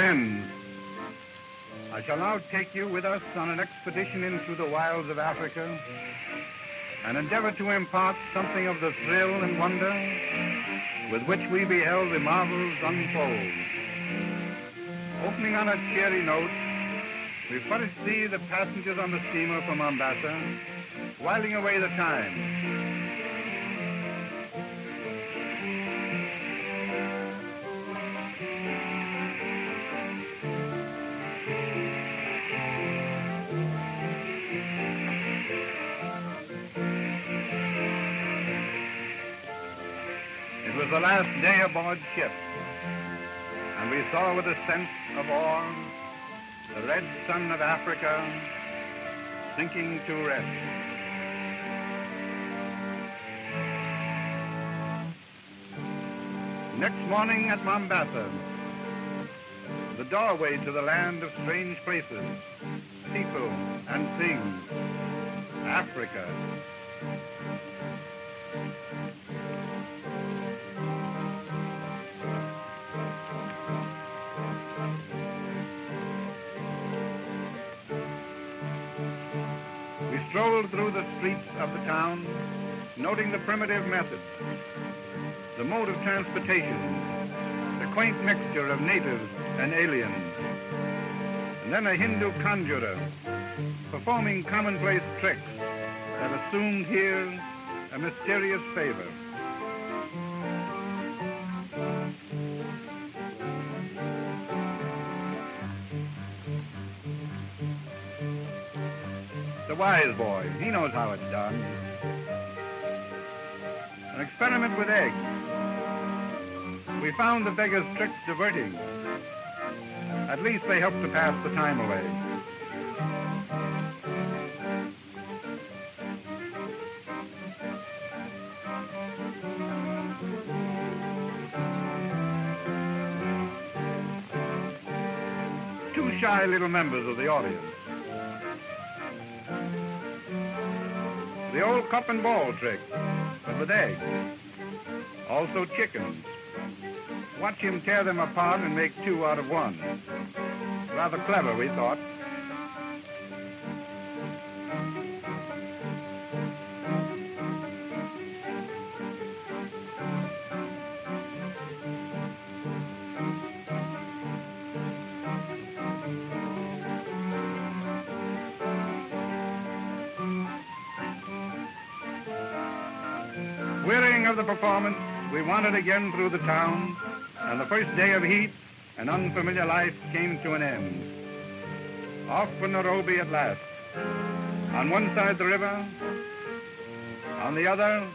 friends, I shall now take you with us on an expedition into the wilds of Africa and endeavor to impart something of the thrill and wonder with which we beheld the marvels unfold. Opening on a cheery note, we first see the passengers on the steamer from Mombasa whiling away the time. It was the last day aboard ship, and we saw with a sense of awe the red sun of Africa sinking to rest. Next morning at Mombasa, the doorway to the land of strange places, people and things, Africa. We strolled through the streets of the town, noting the primitive methods, the mode of transportation, the quaint mixture of natives and aliens, and then a Hindu conjurer performing commonplace tricks that assumed here a mysterious favor. The wise boy, he knows how it's done. An experiment with eggs. We found the beggar's tricks diverting. At least they helped to pass the time away. Two shy little members of the audience. The old cup and ball trick, but with eggs. Also chickens. Watch him tear them apart and make two out of one. Rather clever, we thought. Wearying of the performance, we wandered again through the town, and the first day of heat and unfamiliar life came to an end. Off for Nairobi at last. On one side the river, on the other,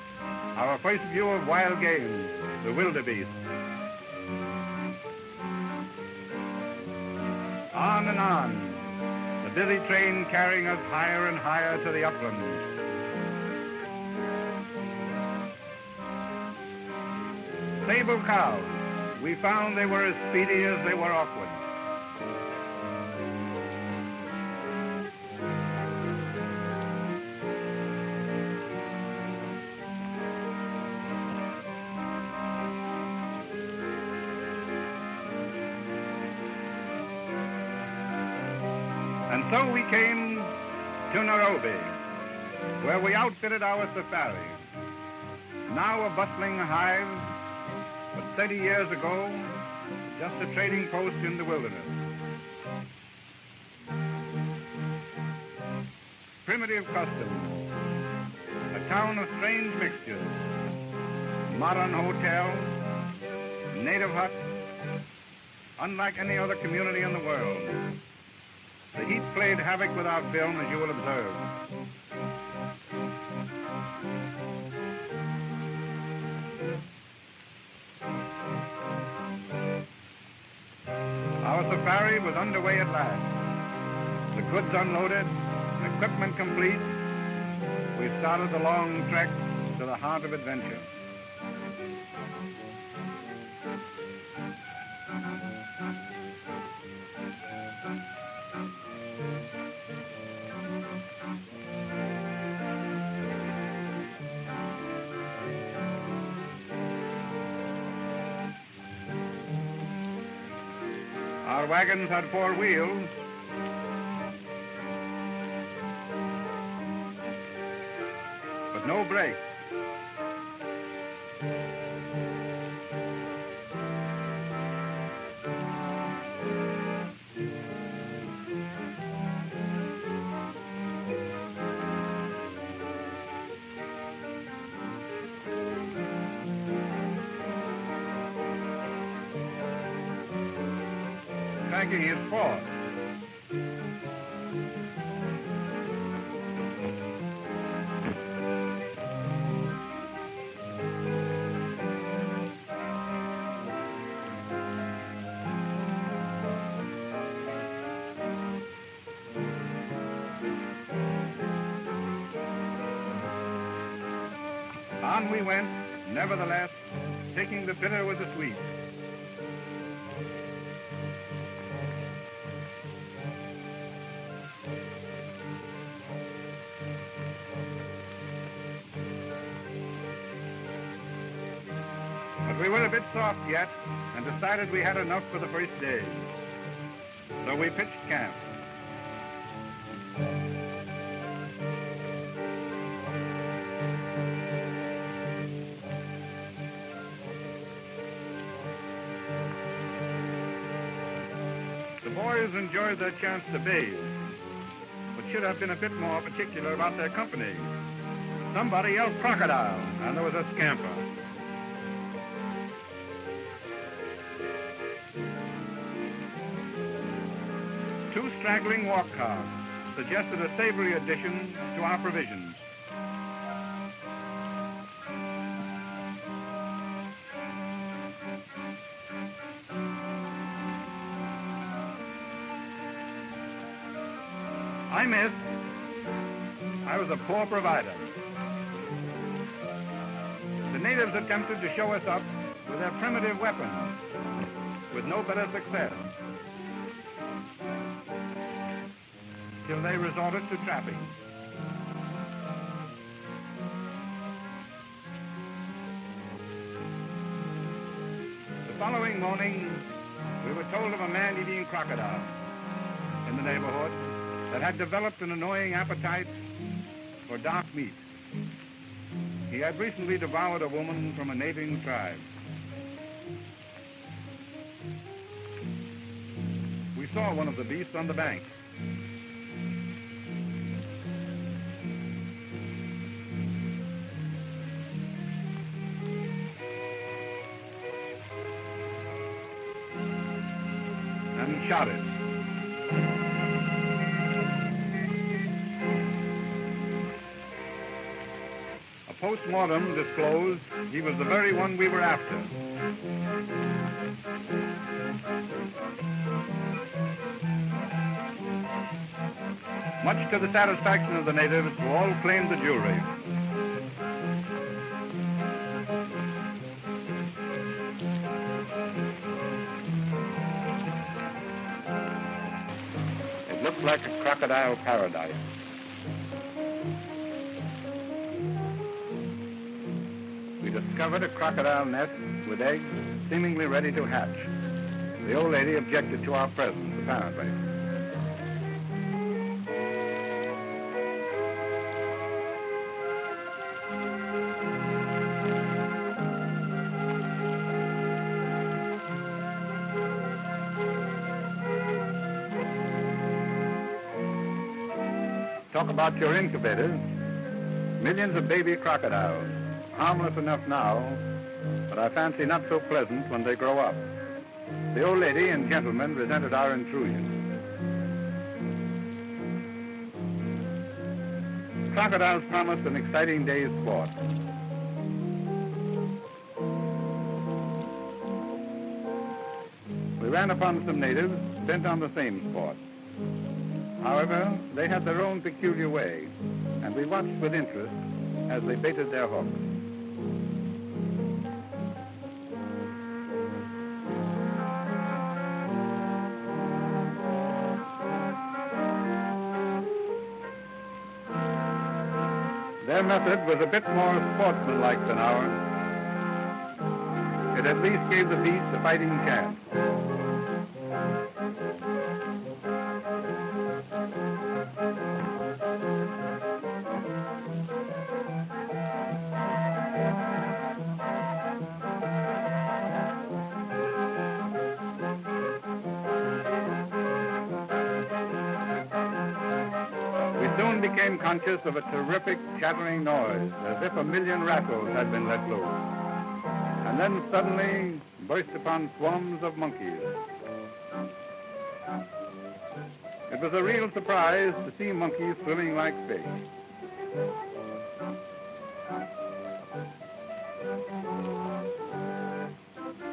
our first view of wild game, the wildebeest. On and on, the busy train carrying us higher and higher to the uplands. Sable cows, we found they were as speedy as they were awkward. And so we came to Nairobi, where we outfitted our safari. Now a bustling hive, but 30 years ago, just a trading post in the wilderness. Primitive customs, a town of strange mixtures, modern hotels, native huts, unlike any other community in the world. The heat played havoc with our film, as you will observe. Our safari was underway at last. The goods unloaded, equipment complete, we started the long trek to the heart of adventure. Our wagons had 4 wheels, but no brakes. Ingagi is 4. On we went, nevertheless, taking the bitter with the sweet. But we were a bit soft yet, and decided we had enough for the first day. So we pitched camp. The boys enjoyed their chance to bathe, but should have been a bit more particular about their company. Somebody yelled crocodile, and there was a scamper. Two straggling walk carts suggested a savory addition to our provisions. I missed. I was a poor provider. The natives attempted to show us up with their primitive weapons, with no better success, till they resorted to trapping. The following morning, we were told of a man-eating crocodile in the neighborhood that had developed an annoying appetite for dark meat. He had recently devoured a woman from a neighboring tribe. We saw one of the beasts on the bank. And shot it. A post-mortem disclosed he was the very one we were after. Much to the satisfaction of the natives, who all claimed the jewelry. It looked like a crocodile paradise. We discovered a crocodile nest with eggs seemingly ready to hatch. The old lady objected to our presence, apparently. Talk about your incubators. Millions of baby crocodiles, harmless enough now, but I fancy not so pleasant when they grow up. The old lady and gentleman resented our intrusion. Crocodiles promised an exciting day's sport. We ran upon some natives bent on the same sport. However, they had their own peculiar way, and we watched with interest as they baited their hooks. Their method was a bit more sportsmanlike than ours. It at least gave the beast a fighting chance. soon became conscious of a terrific chattering noise, as if a million rattles had been let loose, and then suddenly burst upon swarms of monkeys. It was a real surprise to see monkeys swimming like fish.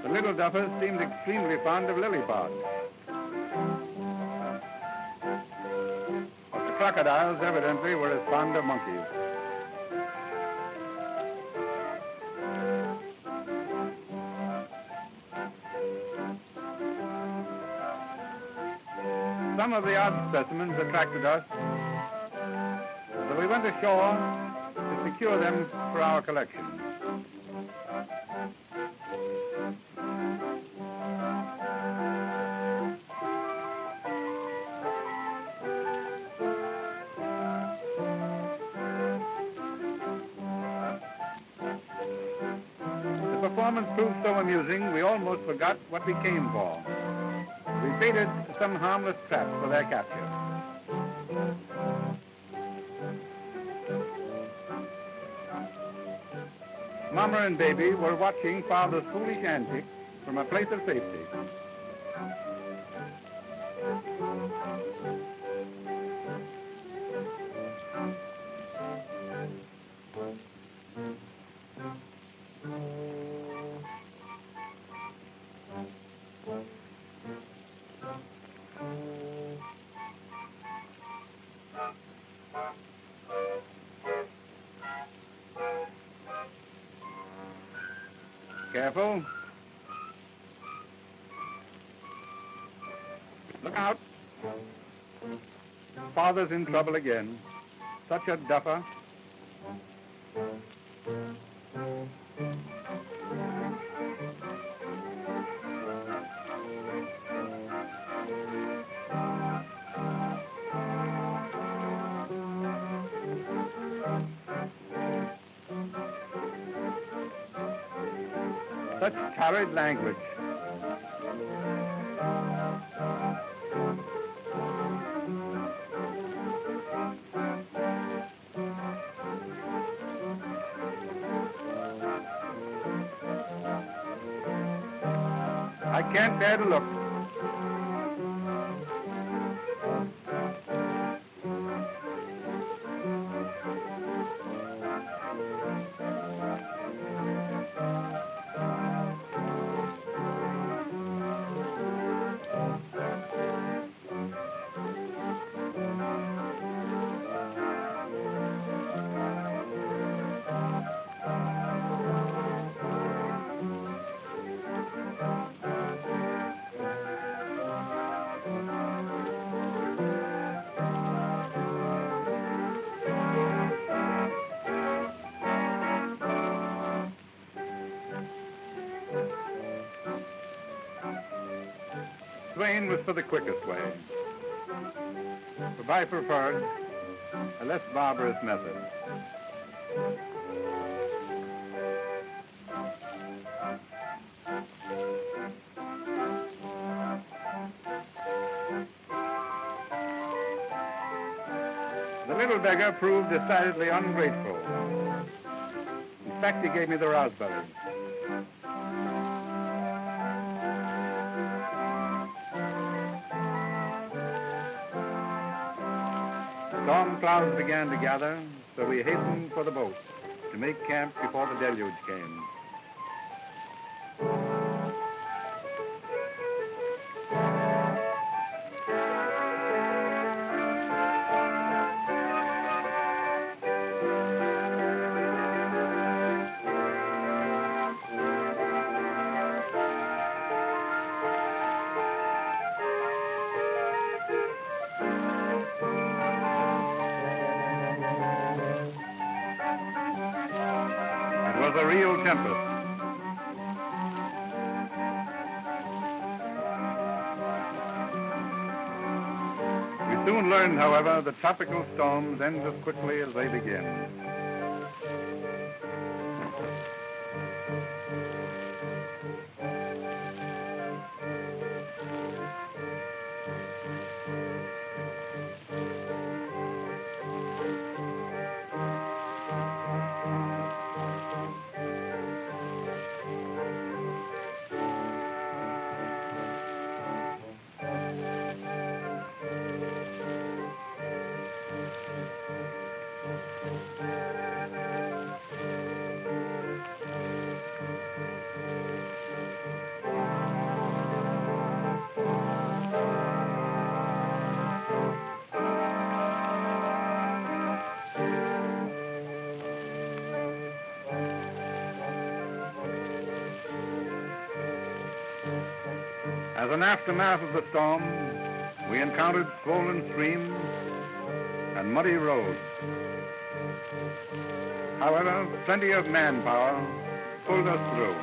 The little duffers seemed extremely fond of lily pods. But the crocodiles evidently were as fond of monkeys. Some of the odd specimens attracted us, so we went ashore to secure them for our collection. The performance proved so amusing, we almost forgot what we came for. We baited some harmless trap for their capture. Mama and baby were watching Father's foolish antics from a place of safety. Careful. Look out. Father's in trouble again. Such a duffer. Such torrid language. I can't bear to look. Swain was for the quickest way, but I preferred a less barbarous method. The little beggar proved decidedly ungrateful. In fact, he gave me the raspberries. Storm clouds began to gather, so we hastened for the boat to make camp before the deluge came. It was a real tempest. We soon learned, however, that tropical storms end as quickly as they begin. As an aftermath of the storm, we encountered swollen streams and muddy roads. However, plenty of manpower pulled us through.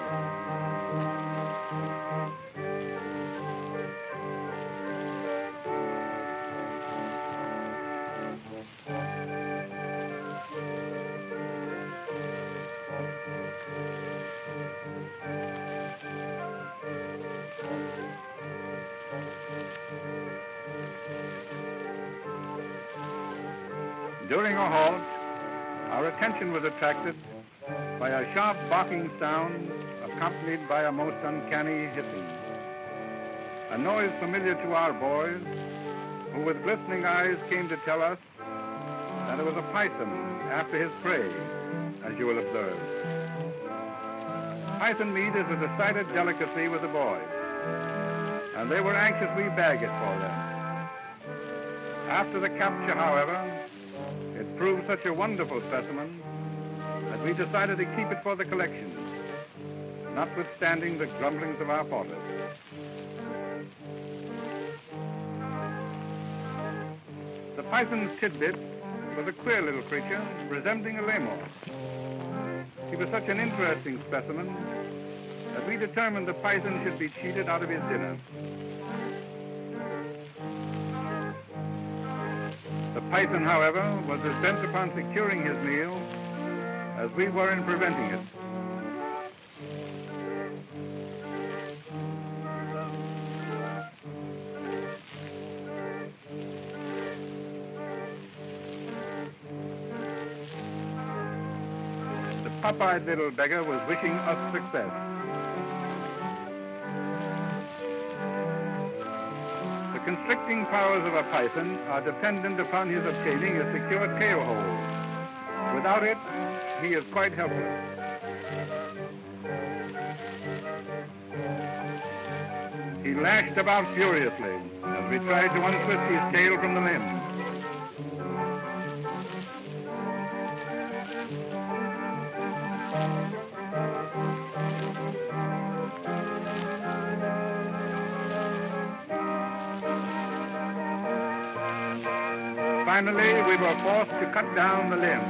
During a halt, our attention was attracted by a sharp barking sound accompanied by a most uncanny hissing. A noise familiar to our boys, who with glistening eyes came to tell us that it was a python after his prey, as you will observe. Python meat is a decided delicacy with the boys, and they were anxious we bag it for them. After the capture, however, it proved such a wonderful specimen that we decided to keep it for the collection, notwithstanding the grumblings of our porters. The python's tidbit was a queer little creature resembling a lemur. He was such an interesting specimen that we determined the python should be cheated out of his dinner. The python, however, was as bent upon securing his meal as we were in preventing it. The pop-eyed little beggar was wishing us success. The constricting powers of a python are dependent upon his obtaining a secure tail hold. Without it, he is quite helpless. He lashed about furiously as we tried to untwist his tail from the limb. Finally, we were forced to cut down the limb.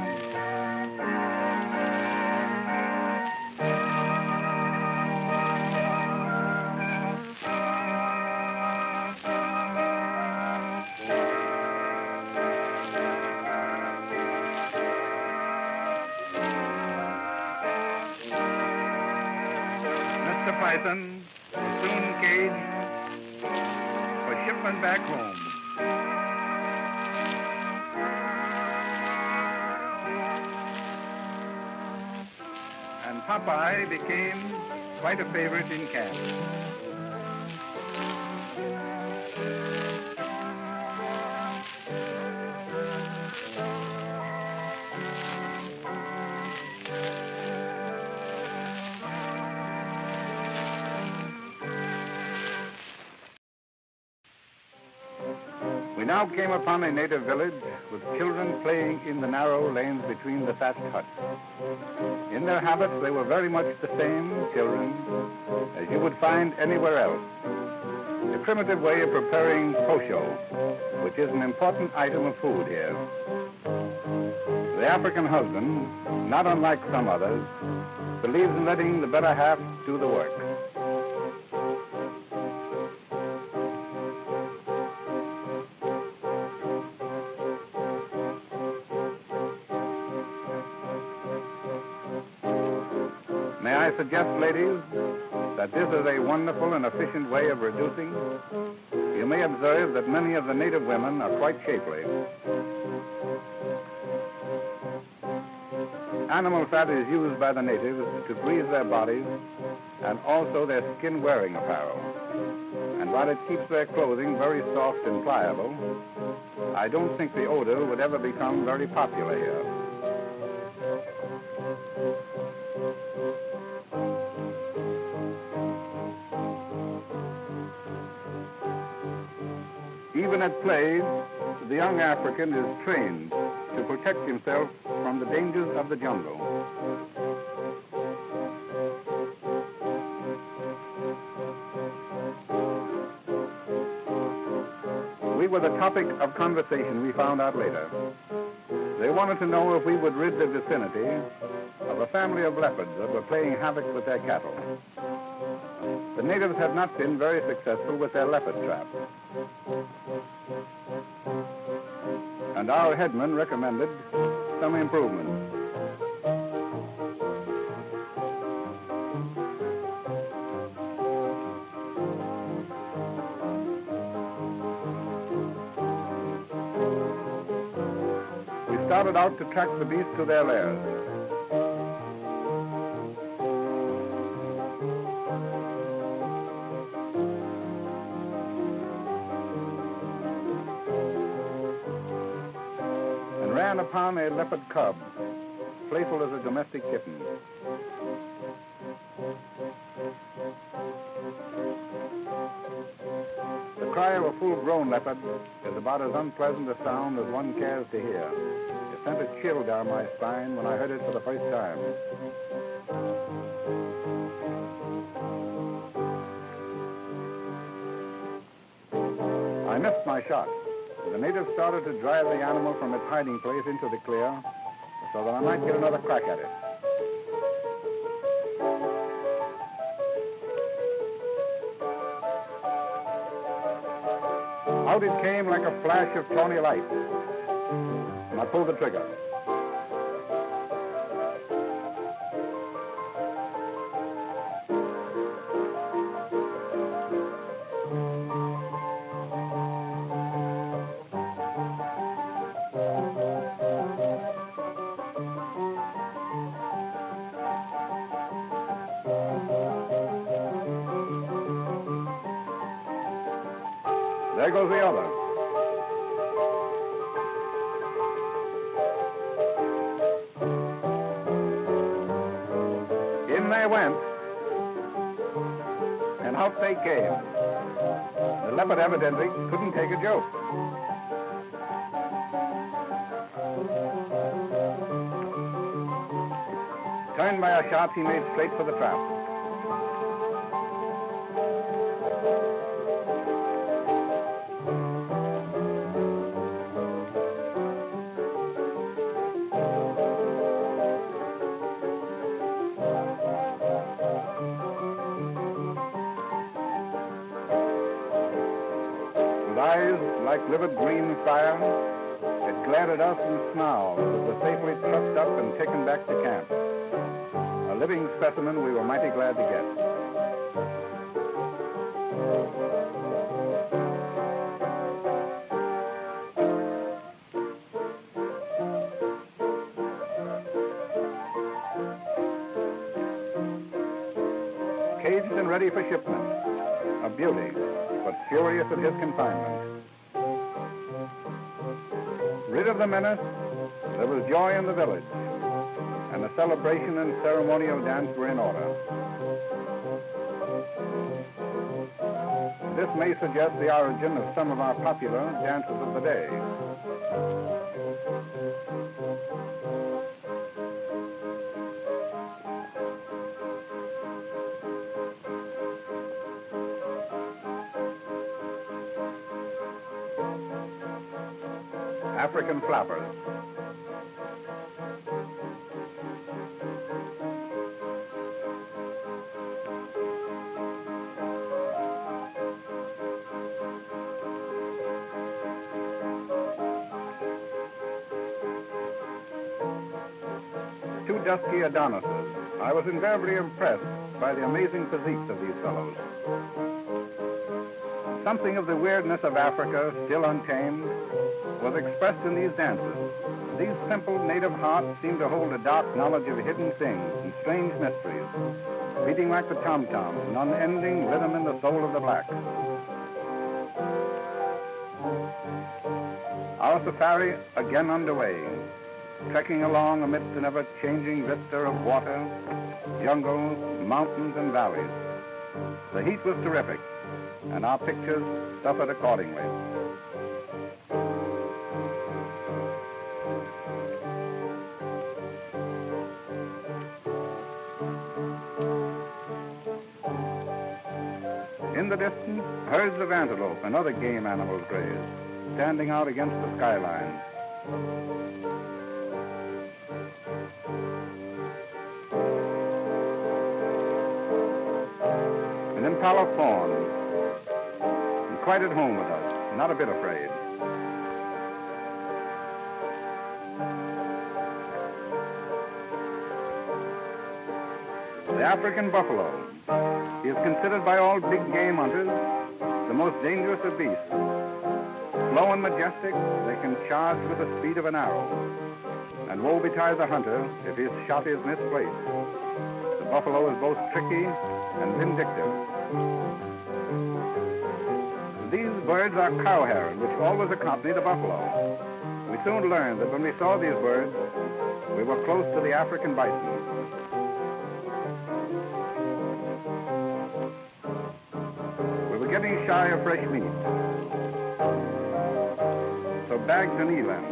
Mr. Python was soon caged for shipment back home. And Popeye became quite a favorite in camp. We now came upon a native village with children playing in the narrow lanes between the thatched huts. In their habits, they were very much the same children as you would find anywhere else. A primitive way of preparing posho, which is an important item of food here. The African husband, not unlike some others, believes in letting the better half do the work. May I suggest, ladies, that this is a wonderful and efficient way of reducing? You may observe that many of the native women are quite shapely. Animal fat is used by the natives to grease their bodies and also their skin-wearing apparel. And while it keeps their clothing very soft and pliable, I don't think the odor would ever become very popular here. Even at play, the young African is trained to protect himself from the dangers of the jungle. were the topic of conversation, we found out later. They wanted to know if we would rid the vicinity of a family of leopards that were playing havoc with their cattle. The natives had not been very successful with their leopard trap. And our headman recommended some improvements. We started out to track the beasts to their lairs. And ran upon a leopard cub, playful as a domestic kitten. The cry of a full-grown leopard is about as unpleasant a sound as one cares to hear. It sent a chill down my spine when I heard it for the first time. I missed my shot. The natives started to drive the animal from its hiding place into the clear so that I might get another crack at it. Out it came like a flash of tawny light, and I pulled the trigger. There goes the other. In they went, and out they came. The leopard evidently couldn't take a joke. Turned by a shot, he made straight for the trap. Eyes like livid green fire, it glared at us and snarled as it was safely trucked up and taken back to camp. A living specimen we were mighty glad to get. Caged and ready for shipment, a beauty, but furious at his confinement. Rid of the menace, there was joy in the village, and the celebration and ceremonial dance were in order. This may suggest the origin of some of our popular dances of the day. African flappers. Two dusky Adonises. I was invariably impressed by the amazing physiques of these fellows. Something of the weirdness of Africa, still untamed, was expressed in these dances. These simple native hearts seemed to hold a dark knowledge of hidden things and strange mysteries, beating like the tom-toms, an unending rhythm in the soul of the blacks. Our safari again underway, trekking along amidst an ever-changing vista of water, jungles, mountains, and valleys. The heat was terrific, and our pictures suffered accordingly. In the distance, herds of antelope and other game animals grazed. standing out against the skyline. And then Fawn, and quite at home with us, not a bit afraid. The African buffalo is considered by all big game hunters the most dangerous of beasts. Slow and majestic, they can charge with the speed of an arrow. And woe betide the hunter if his shot is misplaced. The buffalo is both tricky and vindictive. These birds are cow heron, which always accompany the buffalo. We soon learned that when we saw these birds, we were close to the African bison. Getting shy of fresh meat. So bagged an eland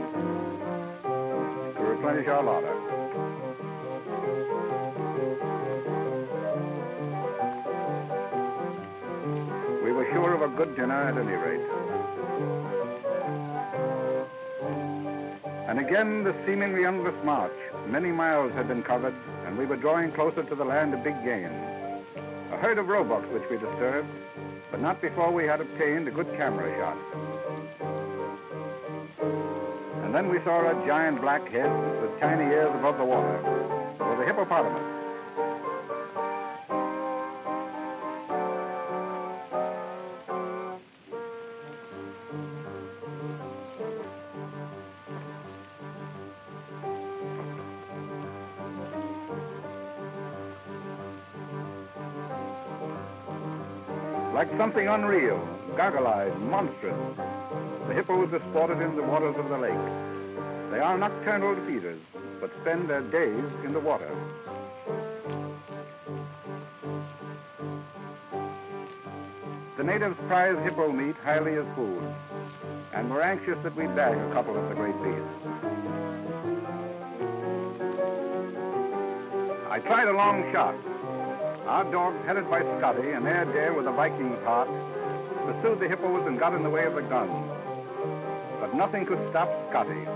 to replenish our larder. We were sure of a good dinner at any rate. And again, the seemingly endless march. Many miles had been covered, and we were drawing closer to the land of big game. A herd of roebucks which we disturbed, but not before we had obtained a good camera shot. And then we saw a giant black head with tiny ears above the water. It was a hippopotamus. Like something unreal, goggle-eyed, monstrous, the hippos are sported in the waters of the lake. They are nocturnal feeders, but spend their days in the water. The natives prize hippo meat highly as food, and were anxious that we bag a couple of the great beasts. I tried a long shot. Our dogs, headed by Scotty, an air dare with a Viking's heart, pursued the hippos and got in the way of the gun. But nothing could stop Scotty.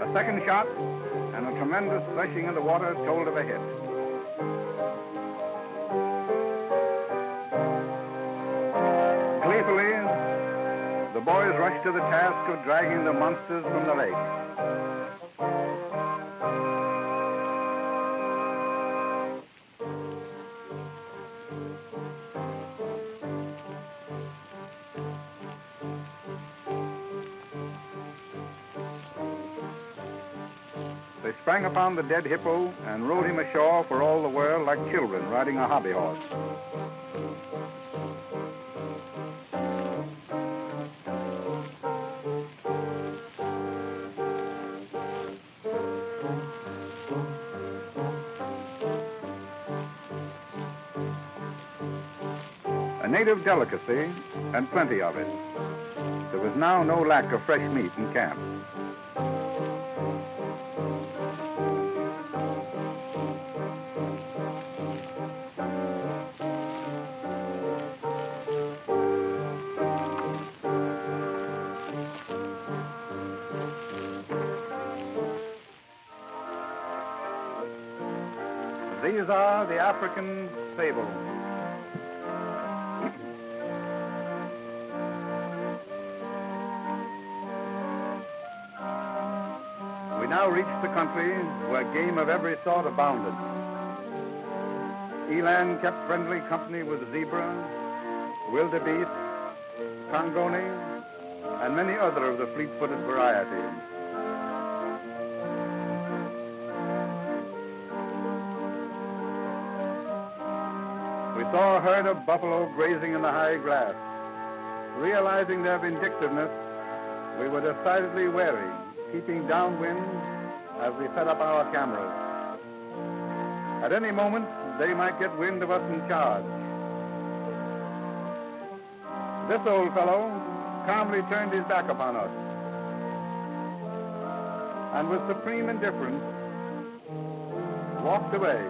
A second shot, and a tremendous threshing in the water told of a hit. Gleefully, the boys rushed to the task of dragging the monsters from the lake. They sprang upon the dead hippo and rode him ashore for all the world like children riding a hobby horse. A native delicacy, and plenty of it. There was now no lack of fresh meat in camp. These are the African fables. We now reached the country where game of every sort abounded. Eland kept friendly company with zebra, wildebeest, congoni, and many other of the fleet-footed varieties. We saw a herd of buffalo grazing in the high grass. Realizing their vindictiveness, we were decidedly wary, keeping downwind as we set up our cameras. At any moment, they might get wind of us and charge. This old fellow calmly turned his back upon us, and with supreme indifference, walked away,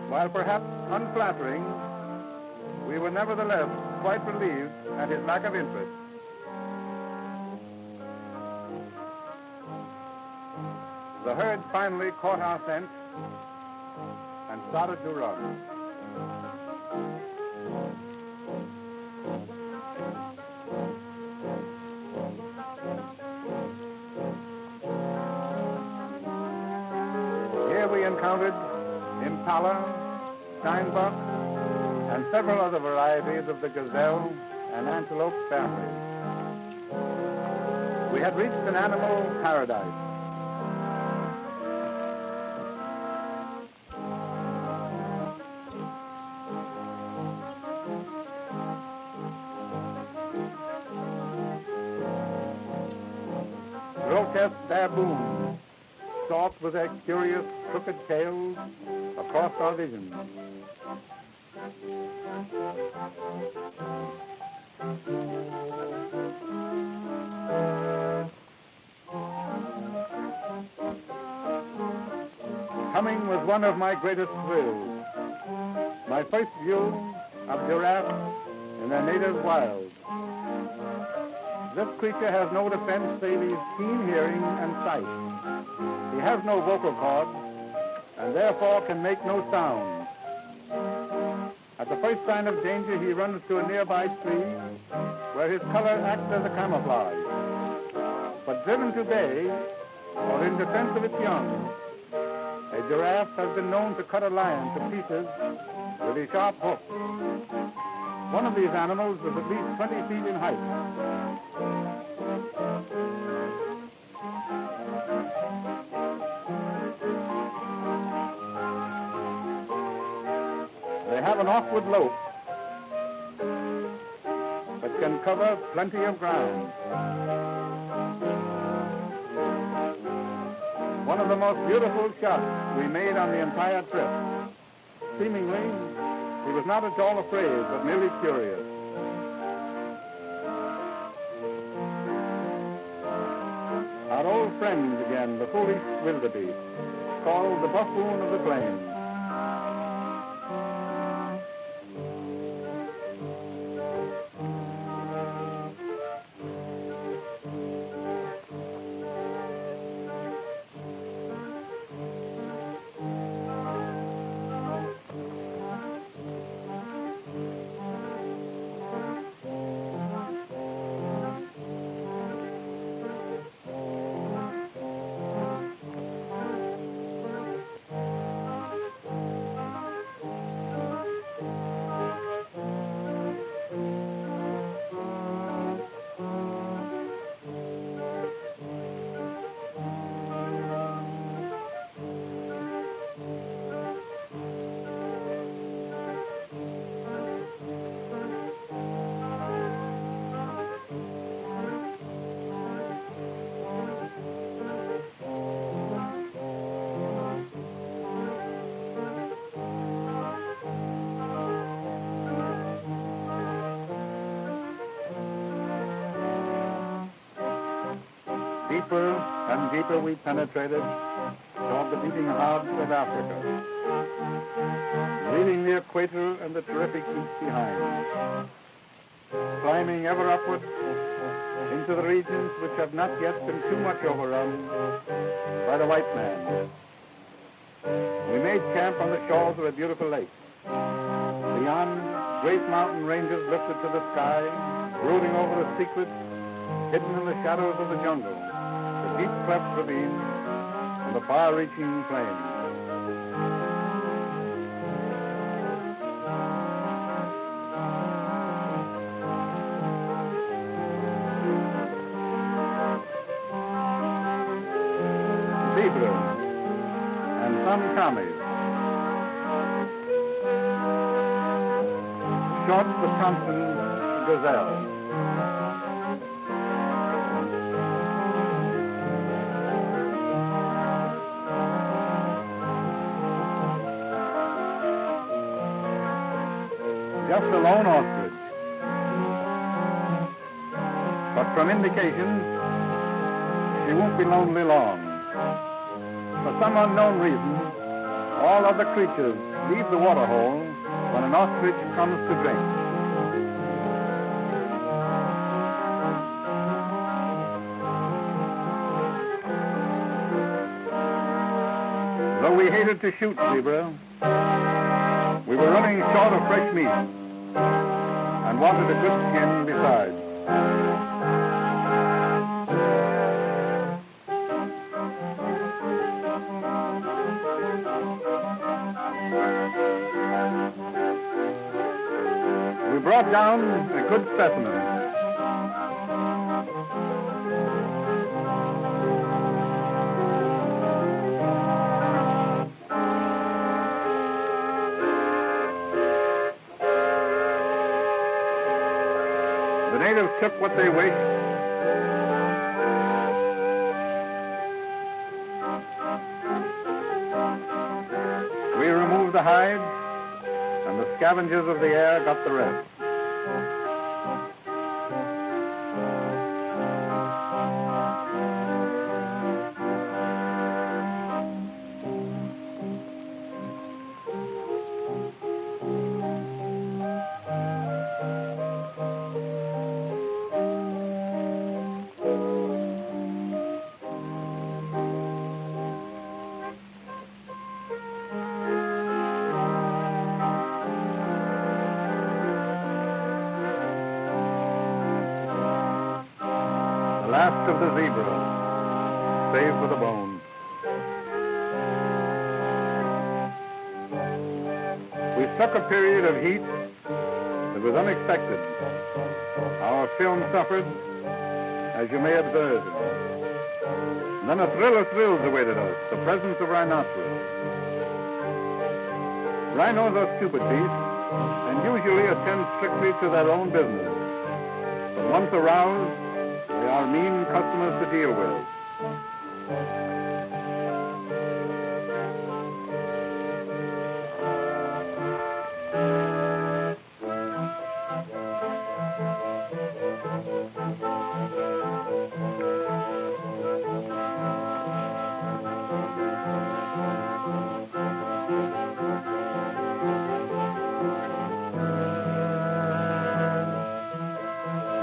while perhaps unflattering, we were nevertheless quite relieved at his lack of interest. The herd finally caught our scent and started to run. Here we encountered impala, steinbuck, and several other varieties of the gazelle and antelope families. We had reached an animal paradise. Grotesque baboons stalked with their curious crooked tails across our vision. Coming was one of my greatest thrills. My first view of giraffes in their native wild. This creature has no defense save his keen hearing and sight. He has no vocal cords and therefore can make no sound. At the first sign of danger, he runs to a nearby tree where his color acts as a camouflage. But driven to bay or in defense of its young, a giraffe has been known to cut a lion to pieces with a sharp hook. One of these animals was at least 20 feet in height. They have an awkward lope but can cover plenty of ground. One of the most beautiful shots we made on the entire trip. Seemingly, he was not at all afraid, but merely curious. Our old friend again, the foolish wildebeest, called the buffoon of the plains. Deeper and deeper we penetrated toward the beating heart of Africa, leaving the equator and the terrific heat behind, climbing ever upward into the regions which have not yet been too much overrun by the white man. We made camp on the shores of a beautiful lake. Beyond, great mountain ranges lifted to the sky, brooding over the secrets hidden in the shadows of the jungle, the deep cleft ravines, and the far-reaching plains. Zebra and some commies. Short the Thompson gazelle. Just a lone ostrich. But from indications, she won't be lonely long. For some unknown reason, All other creatures leave the waterhole when an ostrich comes to drink. Though we hated to shoot zebra, we were running short of fresh meat and wanted a good skin besides. We brought down a good specimen. The natives took what they wished. We removed the hides, and the scavengers of the air got the rest. Last of the zebra, save for the bone. We struck a period of heat that was unexpected. Our film suffered, as you may observe. And then a thrill of thrills awaited us, the presence of rhinoceros. Rhinos are stupid beasts and usually attend strictly to their own business. But once aroused, they are mean customers to deal with.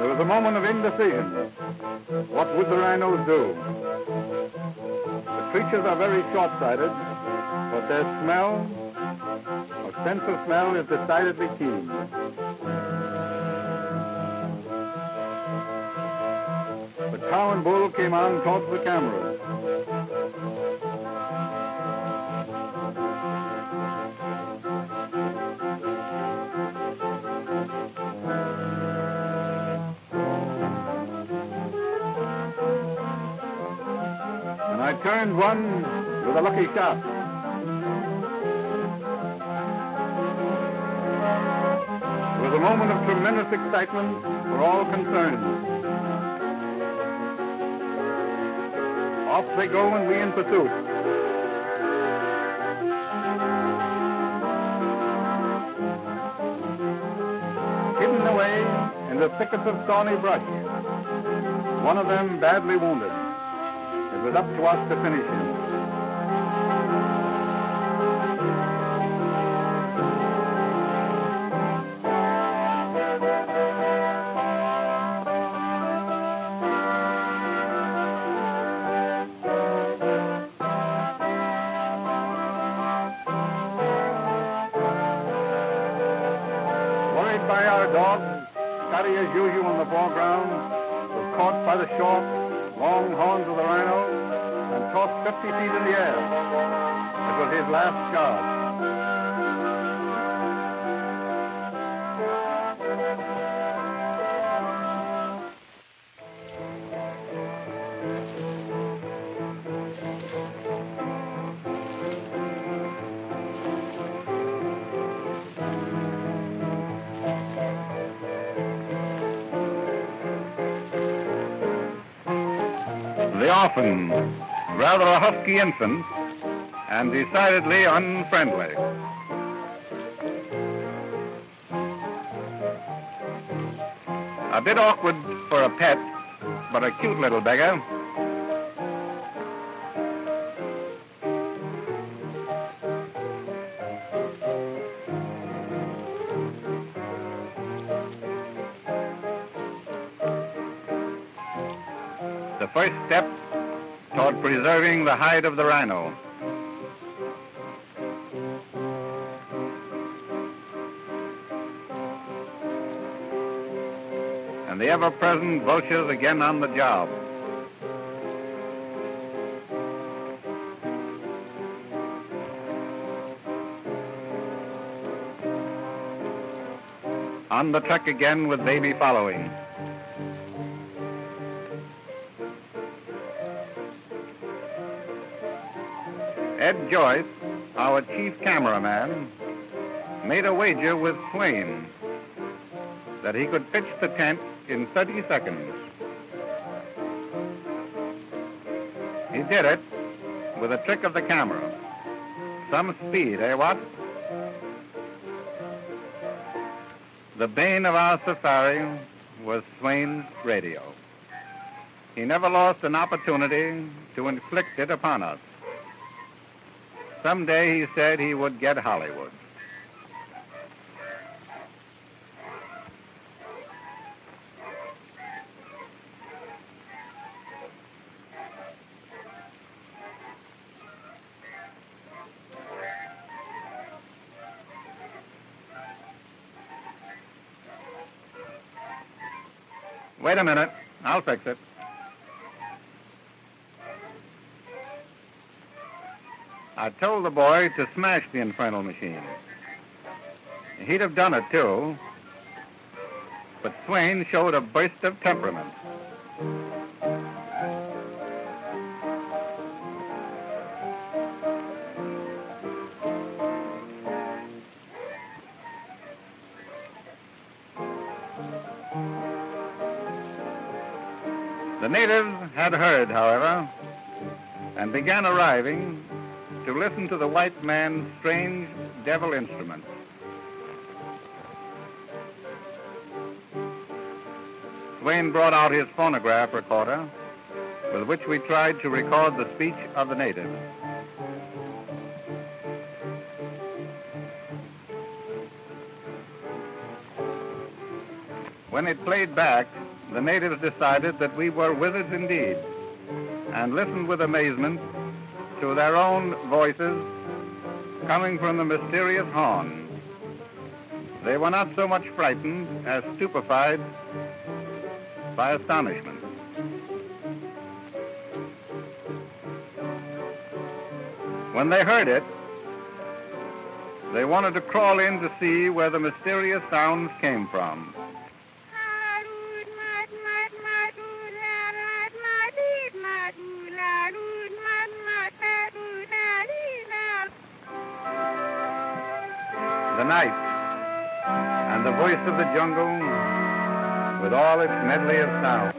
There was a moment of indecision. What would the rhinos do? The creatures are very short-sighted, but their smell, or sense of smell, is decidedly keen. The cow and bull came on towards the camera. I turned one with a lucky shot. It was a moment of tremendous excitement for all concerned. Off they go and we in pursuit. Hidden away in the thickets of thorny brush, one of them badly wounded. It was up to us to finish him. Worried by our dogs, Scotty as usual in the foreground, was caught by the short, long horns of the rhino and tossed 50 feet in the air. It was his last charge. The orphan, rather a husky infant, and decidedly unfriendly. A bit awkward for a pet, but a cute little beggar. first step toward preserving the hide of the rhino. And the ever-present vultures again on the job. On the trek again with baby following. Ed Joyce, our chief cameraman, made a wager with Swain that he could pitch the tent in 30 seconds. He did it with a trick of the camera. Some speed, eh, what? The bane of our safari was Swain's radio. He never lost an opportunity to inflict it upon us. Someday, he said, he would get Hollywood. Wait a minute. I'll fix it. I told the boy to smash the infernal machine. He'd have done it, too. But Swain showed a burst of temperament. The natives had heard, however, and began arriving to listen to the white man's strange devil instrument. Swain brought out his phonograph recorder, with which we tried to record the speech of the natives. When it played back, the natives decided that we were wizards indeed, and listened with amazement to their own voices coming from the mysterious horn. They were not so much frightened as stupefied by astonishment. When they heard it, they wanted to crawl in to see where the mysterious sounds came from. The night and the voice of the jungle with all its medley of sound.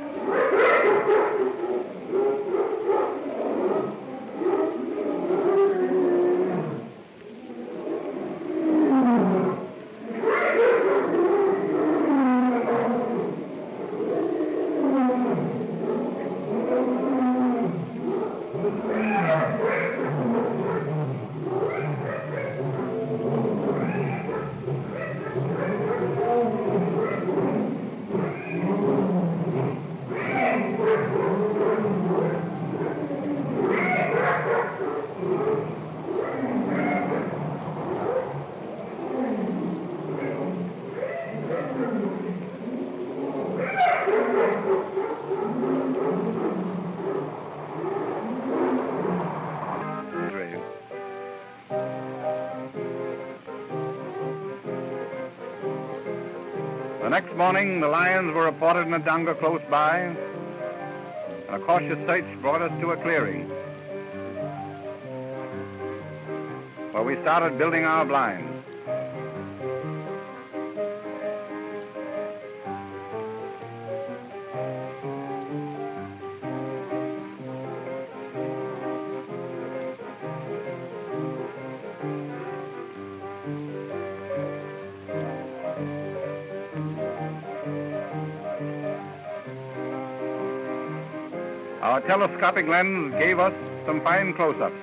The next morning, the lions were reported in a jungle close by, and a cautious search brought us to a clearing, where we started building our blinds. Our telescopic lens gave us some fine close-ups.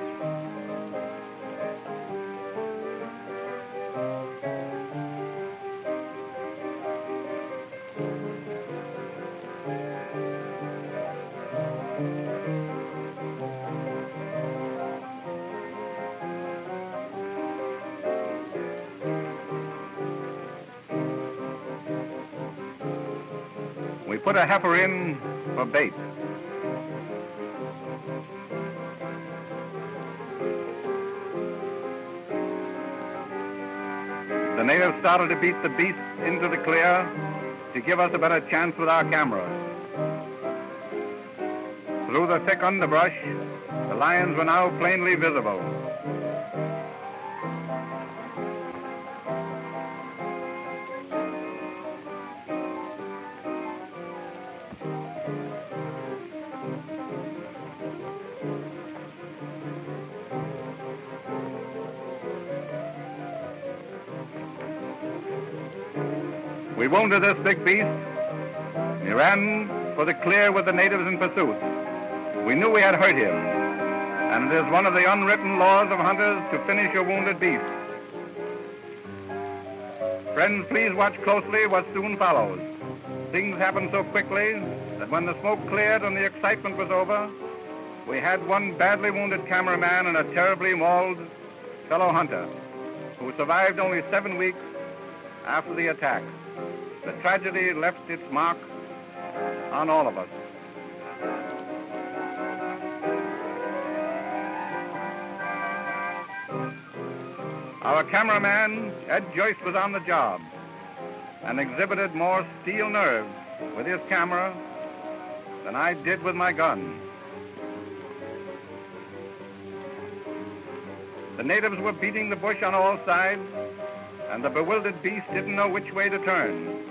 put a heifer in for bait. The natives started to beat the beast into the clear to give us a better chance with our cameras. Through the thick underbrush, the lions were now plainly visible. We wounded this big beast. He ran for the clear with the natives in pursuit. We knew we had hurt him, and it is one of the unwritten laws of hunters to finish a wounded beast. Friends, please watch closely what soon follows. Things happened so quickly that when the smoke cleared and the excitement was over, we had one badly wounded cameraman and a terribly mauled fellow hunter who survived only 7 weeks after the attack. The tragedy left its mark on all of us. Our cameraman, Ed Joyce, was on the job and exhibited more steel nerves with his camera than I did with my gun. The natives were beating the bush on all sides, and the bewildered beast didn't know which way to turn.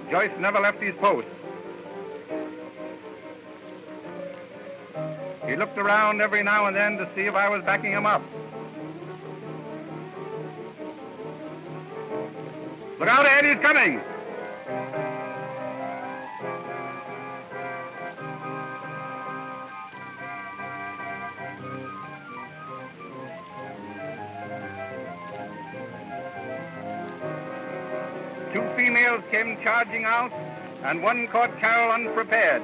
Joyce never left his post. He looked around every now and then to see if I was backing him up. Look out, Ed, he's coming! Two females came charging out, and one caught Carol unprepared.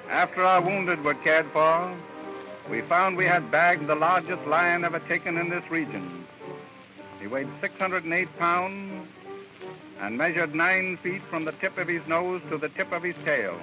After our wounded were cared for, we found we had bagged the largest lion ever taken in this region. He weighed 608 pounds and measured 9 feet from the tip of his nose to the tip of his tail.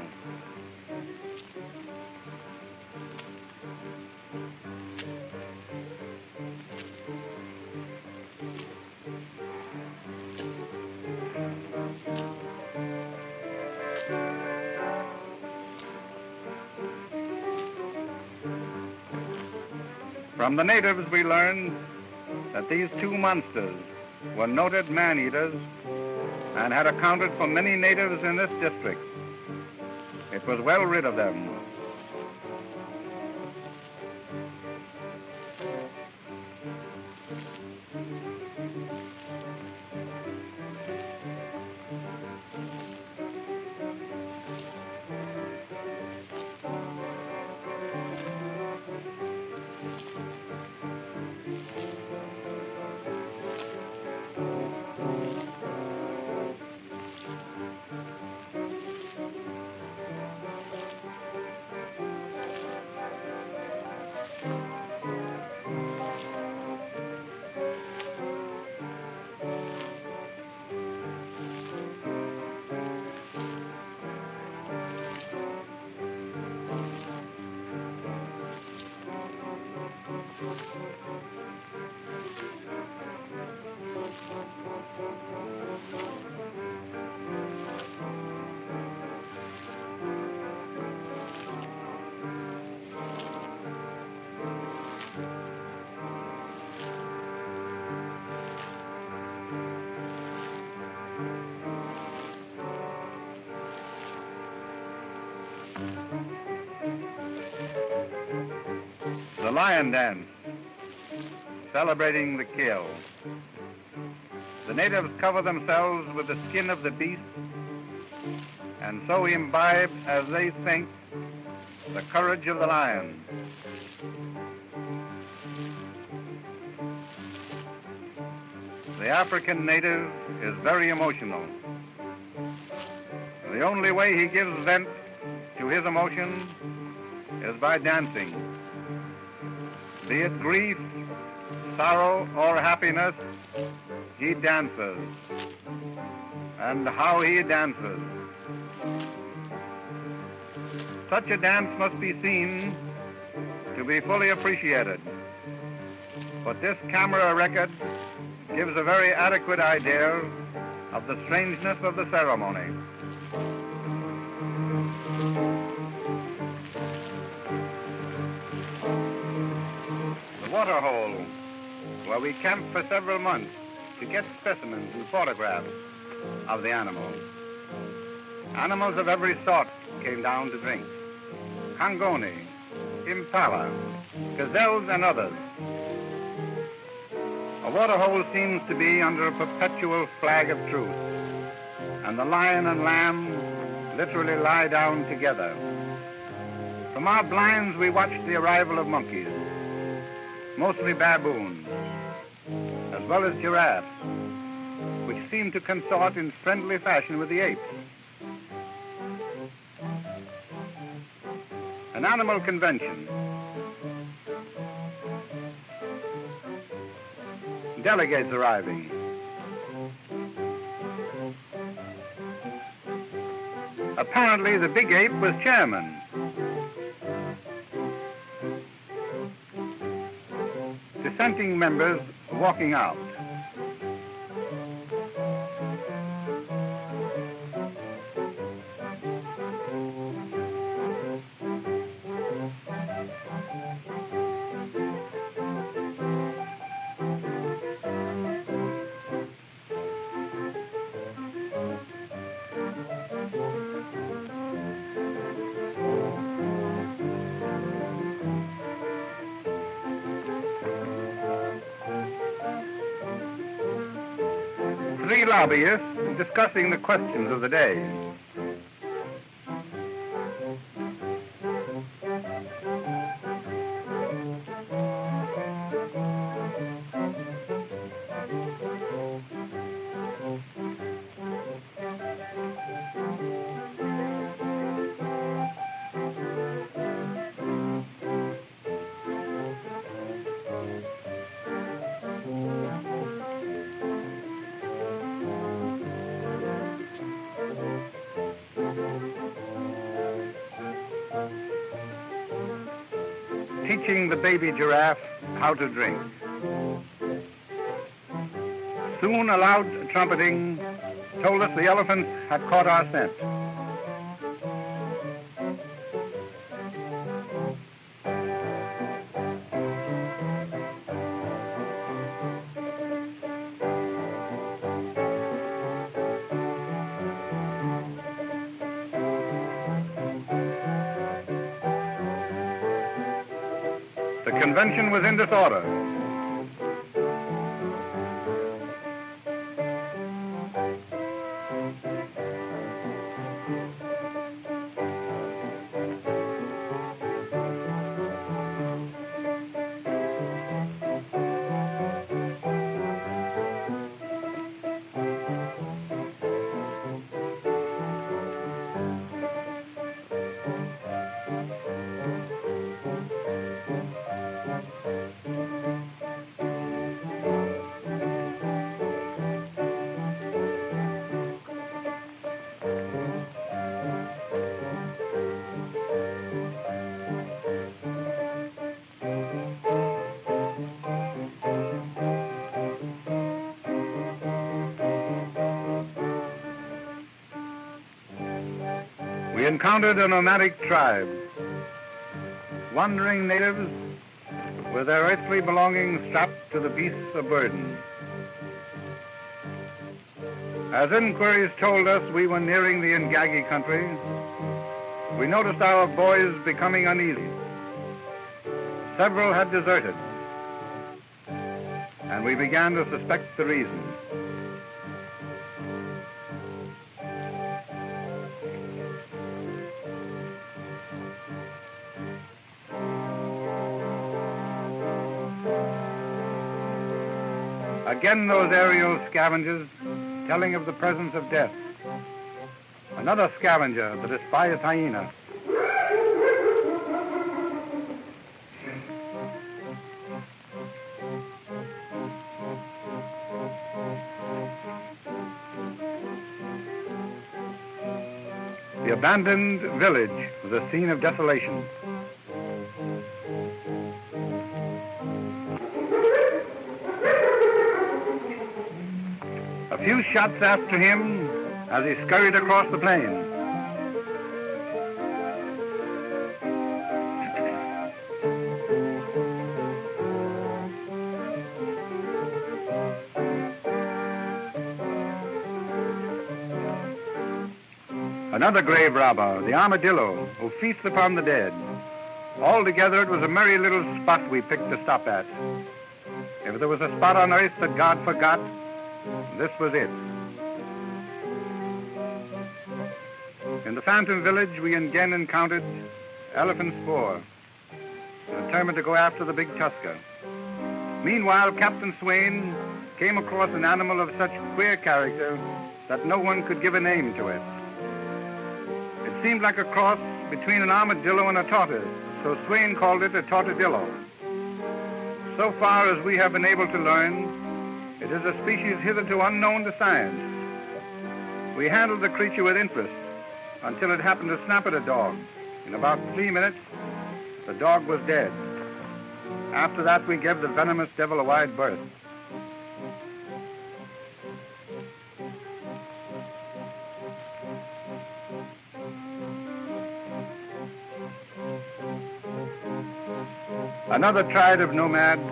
From the natives, we learned that these two monsters were noted man-eaters and had accounted for many natives in this district. It was well rid of them. The lion dance, celebrating the kill. The natives cover themselves with the skin of the beast and so imbibe, as they think, the courage of the lion. The African native is very emotional. The only way he gives vent to his emotion is by dancing. Be it grief, sorrow, or happiness, he dances. And how he dances. Such a dance must be seen to be fully appreciated. But this camera record gives a very adequate idea of the strangeness of the ceremony. The water hole, where we camped for several months to get specimens and photographs of the animals. Animals of every sort came down to drink. Hangoni, impala, gazelles, and others. A waterhole seems to be under a perpetual flag of truce, and the lion and lamb literally lie down together. From our blinds we watched the arrival of monkeys, mostly baboons, as well as giraffes, which seem to consort in friendly fashion with the apes. An animal convention. Delegates arriving. Apparently the big ape was chairman. Dissenting members walking out. Three lobbyists discussing the questions of the day. Teaching the baby giraffe how to drink. Soon a loud trumpeting told us the elephants had caught our scent. The convention was in disorder. We encountered a nomadic tribe, wandering natives with their earthly belongings strapped to the beasts of burden. As inquiries told us we were nearing the Ingagi country, we noticed our boys becoming uneasy. Several had deserted, and we began to suspect the reason. Again those aerial scavengers telling of the presence of death. Another scavenger, the despised hyena. The abandoned village was a scene of desolation. A few shots after him as he scurried across the plain. Another grave robber, the armadillo, who feasts upon the dead. Altogether, it was a merry little spot we picked to stop at. If there was a spot on earth that God forgot, this was it. In the Phantom Village, we again encountered elephant spoor, determined to go after the big tusker. Meanwhile, Captain Swain came across an animal of such queer character that no one could give a name to it. It seemed like a cross between an armadillo and a tortoise, so Swain called it a tortadillo. So far as we have been able to learn, it is a species hitherto unknown to science. We handled the creature with interest until it happened to snap at a dog. In about 3 minutes, the dog was dead. After that, we gave the venomous devil a wide berth. Another tribe of nomads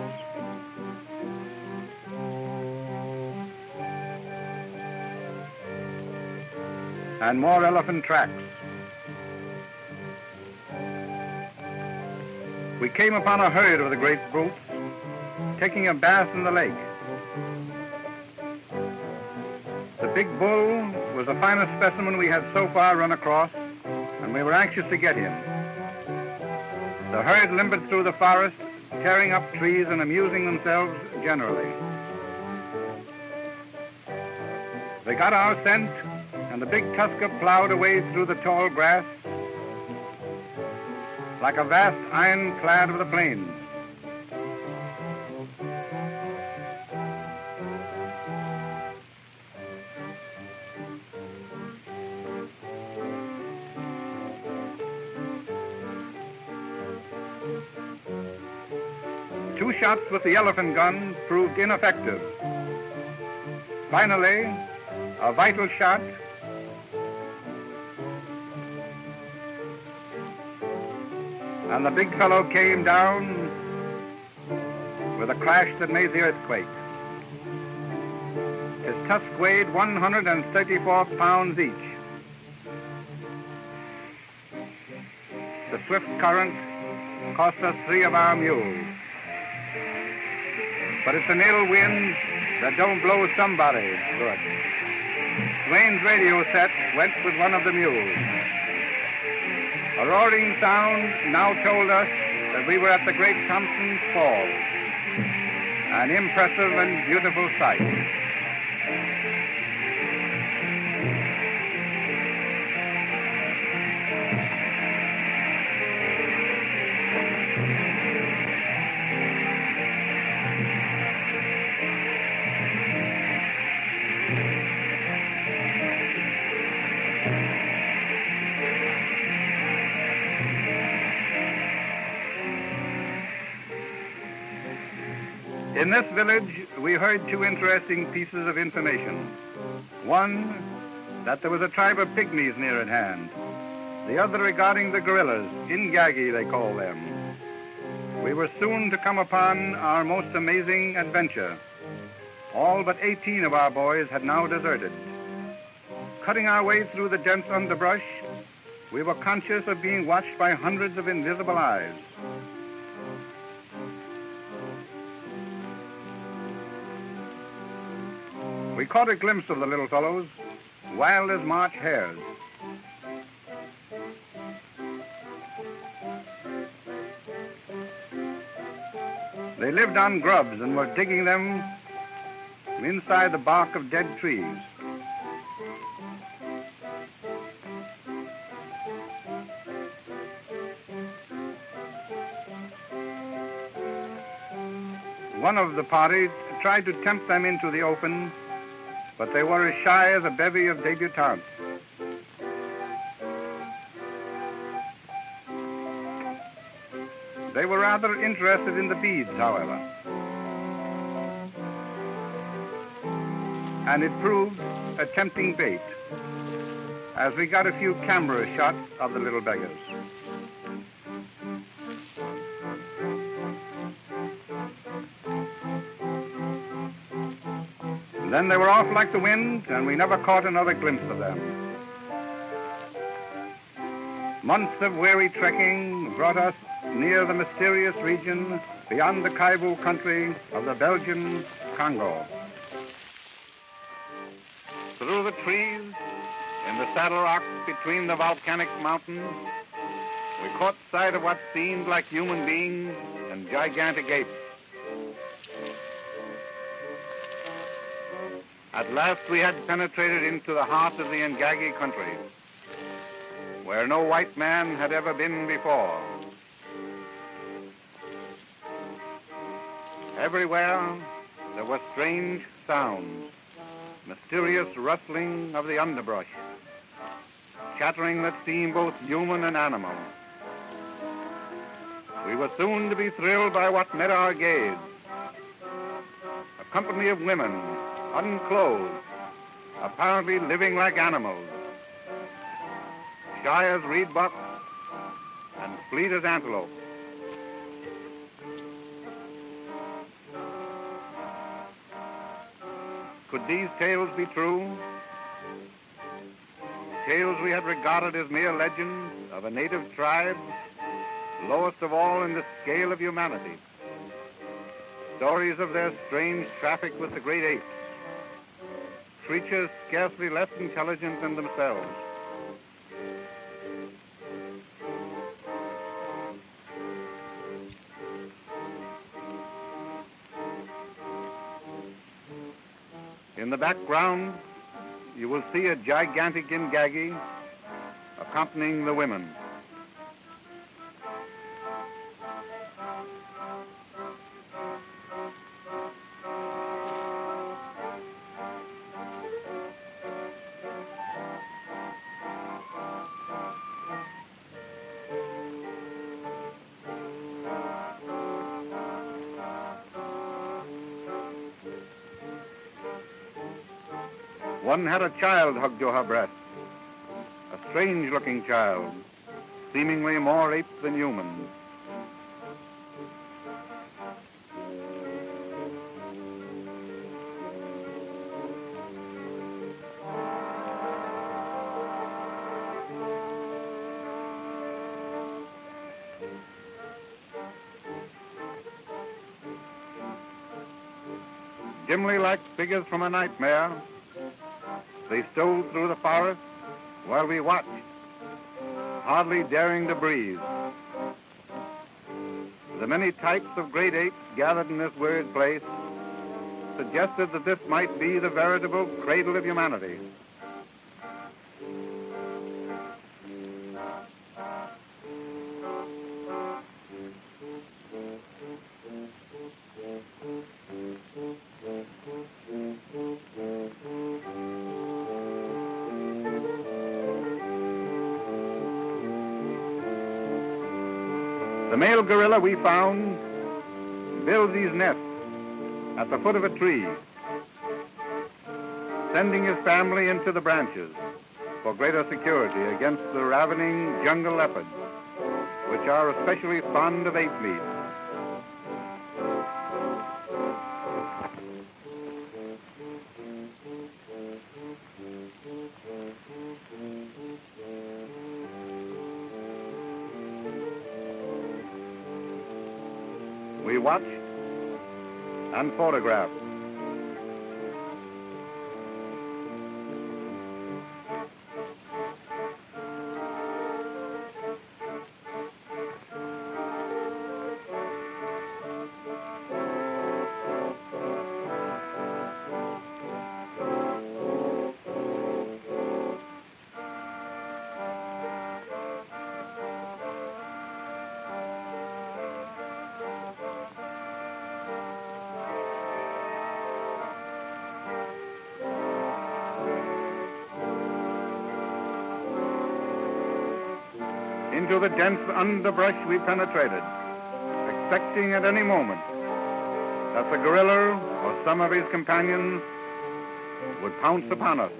and more elephant tracks. We came upon a herd of the great brutes taking a bath in the lake. The big bull was the finest specimen we had so far run across, and we were anxious to get him. The herd limbered through the forest, tearing up trees and amusing themselves generally. They got our scent, and the big tusker plowed away through the tall grass like a vast ironclad of the plains. Two shots with the elephant gun proved ineffective. Finally, a vital shot and the big fellow came down with a crash that made the earth quake. His tusk weighed 134 pounds each. The swift current cost us 3 of our mules. But it's an ill wind that don't blow somebody good. Swain's radio set went with one of the mules. A roaring sound now told us that we were at the Great Thompson's Fall, an impressive and beautiful sight. In this village, we heard 2 interesting pieces of information. One, that there was a tribe of pygmies near at hand. The other regarding the gorillas, Ingagi they call them. We were soon to come upon our most amazing adventure. All but 18 of our boys had now deserted. Cutting our way through the dense underbrush, we were conscious of being watched by hundreds of invisible eyes. We caught a glimpse of the little fellows, wild as March hares. They lived on grubs and were digging them and inside the bark of dead trees. One of the party tried to tempt them into the open, but they were as shy as a bevy of debutantes. They were rather interested in the beads, however, and it proved a tempting bait, as we got a few camera shots of the little beggars. Then they were off like the wind, and we never caught another glimpse of them. Months of weary trekking brought us near the mysterious region beyond the Kaibu country of the Belgian Congo. Through the trees, in the saddle rocks between the volcanic mountains, we caught sight of what seemed like human beings and gigantic apes. At last we had penetrated into the heart of the Ingagi country, where no white man had ever been before. Everywhere there were strange sounds, mysterious rustling of the underbrush, chattering that seemed both human and animal. We were soon to be thrilled by what met our gaze. A company of women, unclothed, apparently living like animals, shy as reed bucks and fleet as antelope. Could these tales be true? Tales we had regarded as mere legends of a native tribe, lowest of all in the scale of humanity. Stories of their strange traffic with the great apes, creatures scarcely less intelligent than themselves. In the background, you will see a gigantic Ingagi accompanying the women. One had a child hugged to her breast, a strange-looking child, seemingly more ape than human. Dimly like figures from a nightmare, they stole through the forest while we watched, hardly daring to breathe. The many types of great apes gathered in this weird place suggested that this might be the veritable cradle of humanity. The male gorilla we found builds his nest at the foot of a tree, sending his family into the branches for greater security against the ravening jungle leopards, which are especially fond of ape meat. We watch and photograph. Into the dense underbrush we penetrated, expecting at any moment that the gorilla or some of his companions would pounce upon us.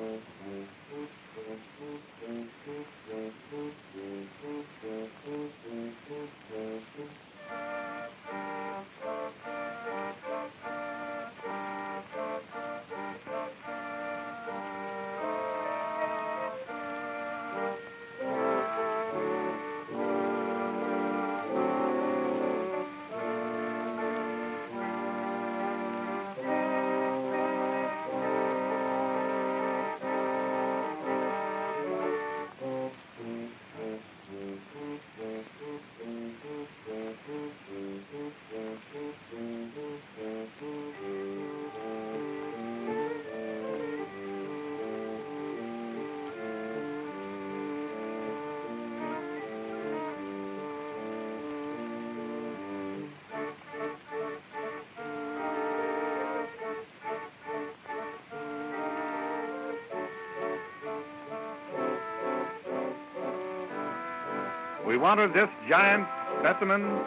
We wanted this giant specimen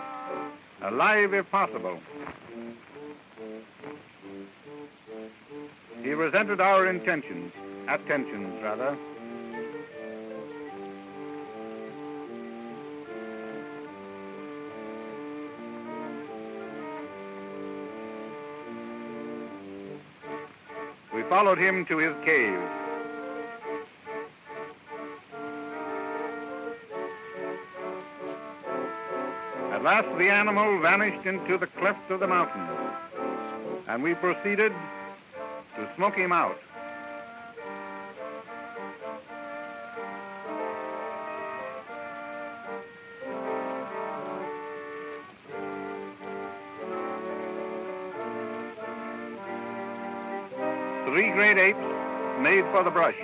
alive if possible. He resented our attentions rather. We followed him to his cave. At last the animal vanished into the cleft of the mountain, and we proceeded to smoke him out. Three great apes made for the brush.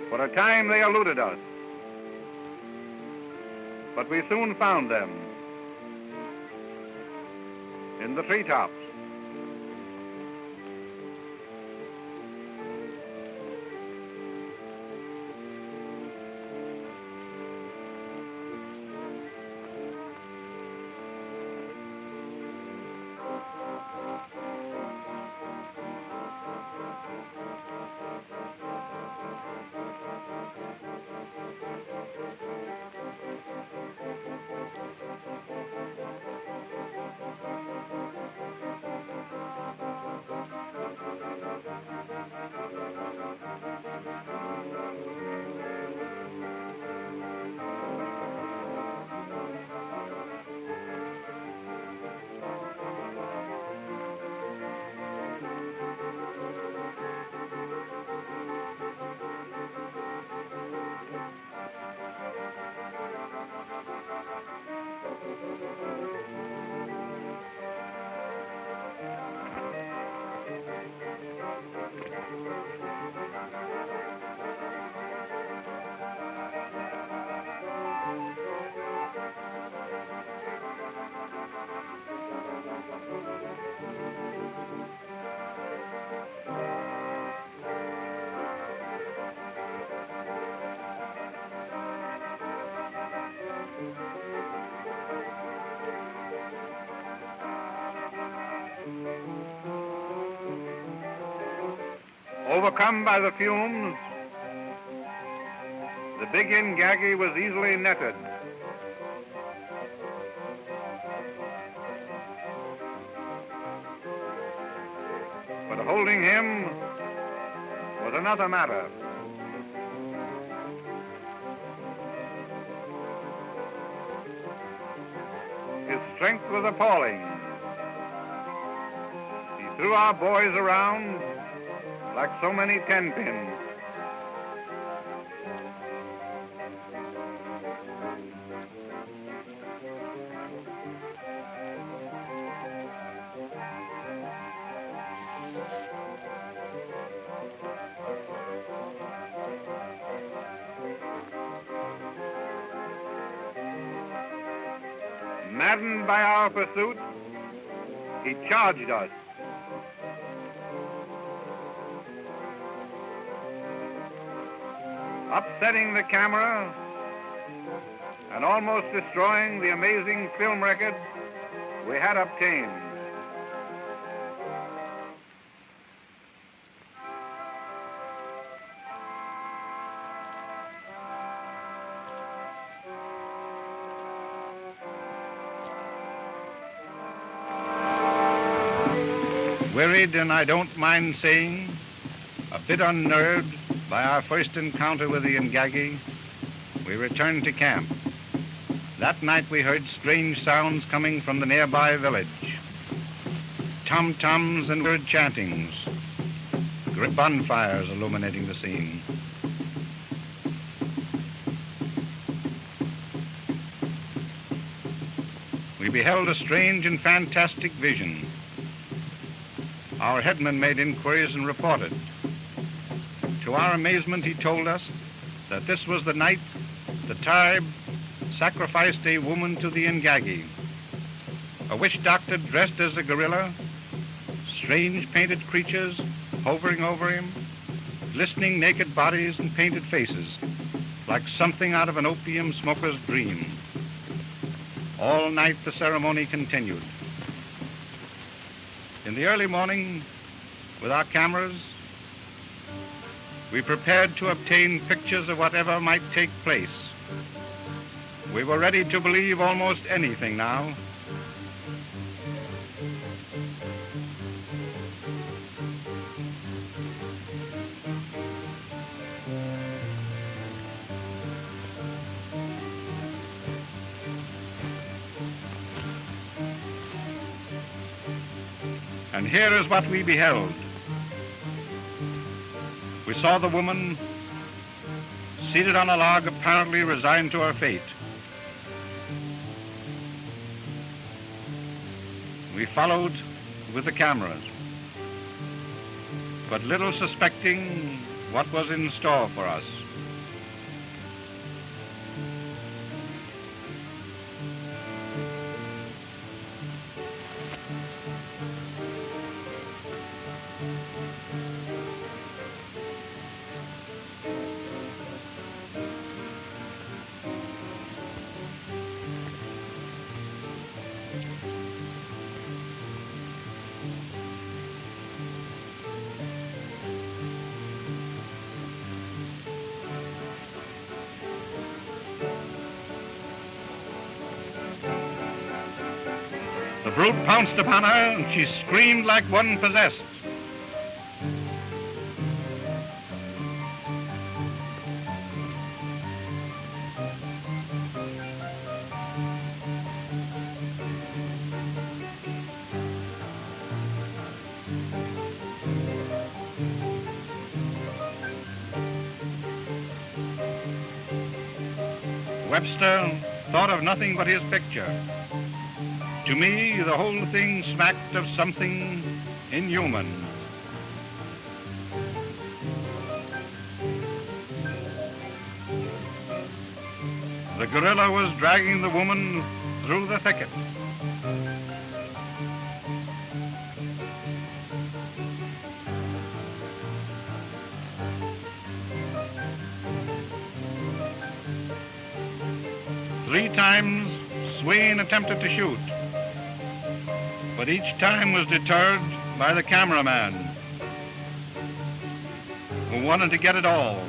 For a time they eluded us, but we soon found them in the treetops. Overcome by the fumes, the big Ingagi was easily netted. But holding him was another matter. His strength was appalling. He threw our boys around like so many tenpins. Maddened by our pursuit, he charged us. Upsetting the camera and almost destroying the amazing film record we had obtained. Wearied, and I don't mind saying, a bit unnerved by our first encounter with the Ingagi, we returned to camp. That night we heard strange sounds coming from the nearby village. Tom-toms and bird chantings, great bonfires illuminating the scene. We beheld a strange and fantastic vision. Our headman made inquiries and reported. To our amazement, he told us that this was the night the tribe sacrificed a woman to the Ingagi. A witch doctor dressed as a gorilla, strange painted creatures hovering over him, glistening naked bodies and painted faces, like something out of an opium smoker's dream. All night the ceremony continued. In the early morning, with our cameras, we prepared to obtain pictures of whatever might take place. We were ready to believe almost anything now. And here is what we beheld. We saw the woman seated on a log, apparently resigned to her fate. We followed with the cameras, but little suspecting what was in store for us. The brute pounced upon her, and she screamed like one possessed. Webster thought of nothing but his picture. To me, the whole thing smacked of something inhuman. The gorilla was dragging the woman through the thicket. Three times, Swain attempted to shoot, but each time was deterred by the cameraman, who wanted to get it all.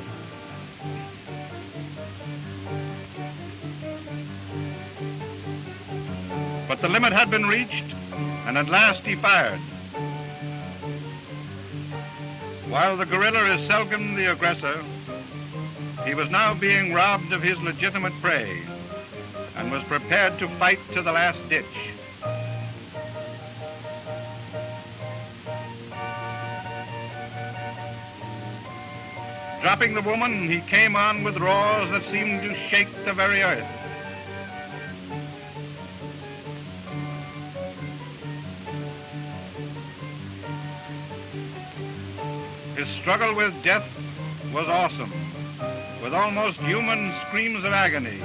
But the limit had been reached, and at last he fired. While the gorilla is seldom the aggressor, he was now being robbed of his legitimate prey and was prepared to fight to the last ditch. Dropping the woman, he came on with roars that seemed to shake the very earth. His struggle with death was awesome. With almost human screams of agony,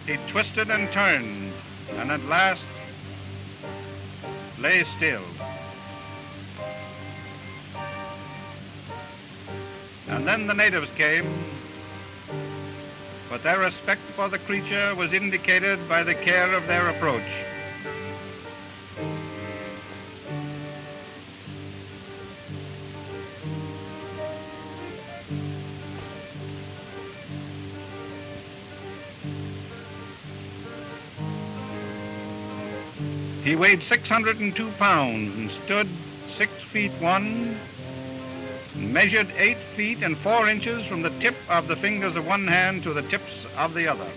he twisted and turned and at last lay still. And then the natives came, but their respect for the creature was indicated by the care of their approach. He weighed 602 pounds and stood 6 feet 1, measured 8 feet and 4 inches from the tip of the fingers of one hand to the tips of the other.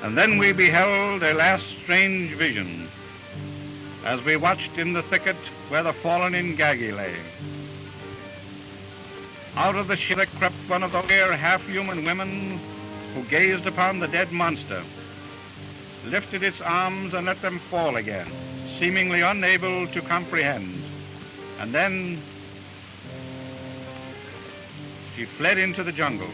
And then we beheld a last strange vision as we watched in the thicket where the fallen Ingagi lay. Out of the shadow crept one of the rare half-human women who gazed upon the dead monster, lifted its arms and let them fall again, seemingly unable to comprehend. And then she fled into the jungle.